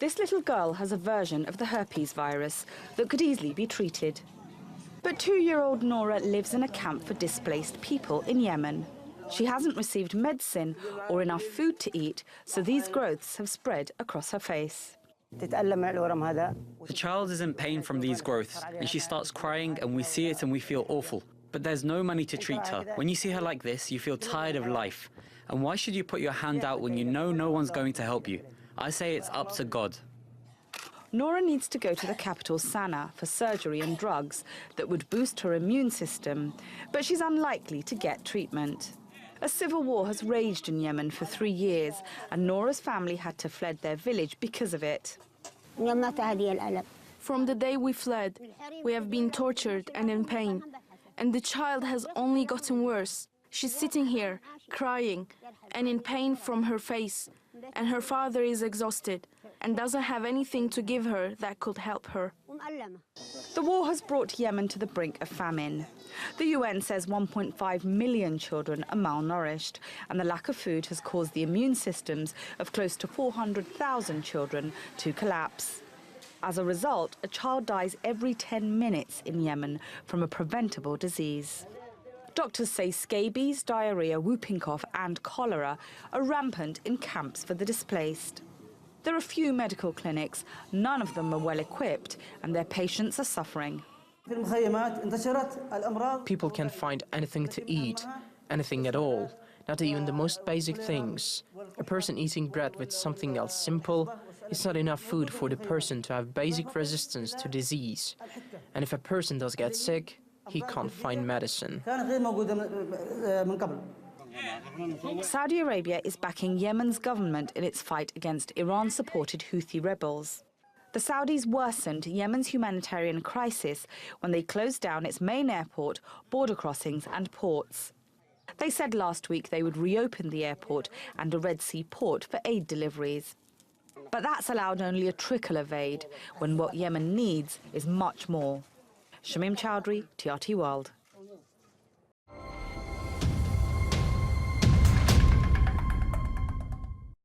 This little girl has a version of the herpes virus that could easily be treated. But 2-year-old Nora lives in a camp for displaced people in Yemen. She hasn't received medicine or enough food to eat, so these growths have spread across her face. The child is in pain from these growths, and she starts crying, and we see it and we feel awful. But there's no money to treat her. When you see her like this, you feel tired of life. And why should you put your hand out when you know no one's going to help you? I say it's up to God. Nora needs to go to the capital, Sana'a, for surgery and drugs that would boost her immune system, but she's unlikely to get treatment. A civil war has raged in Yemen for 3 years, and Nora's family had to flee their village because of it. From the day we fled, we have been tortured and in pain, and the child has only gotten worse. She's sitting here, crying, and in pain from her face, and her father is exhausted and doesn't have anything to give her that could help her. The war has brought Yemen to the brink of famine. The UN says 1.5 million children are malnourished, and the lack of food has caused the immune systems of close to 400,000 children to collapse. As a result, a child dies every 10 minutes in Yemen from a preventable disease. Doctors say scabies, diarrhea, whooping cough and cholera are rampant in camps for the displaced. There are few medical clinics, none of them are well equipped, and their patients are suffering. People can't find anything to eat, anything at all, not even the most basic things. A person eating bread with something else simple, it's not enough food for the person to have basic resistance to disease. And if a person does get sick, he can't find medicine. Saudi Arabia is backing Yemen's government in its fight against Iran-supported Houthi rebels. The Saudis worsened Yemen's humanitarian crisis when they closed down its main airport, border crossings and ports. They said last week they would reopen the airport and a Red Sea port for aid deliveries. But that's allowed only a trickle of aid, when what Yemen needs is much more. Shamim Chowdhury, TRT World.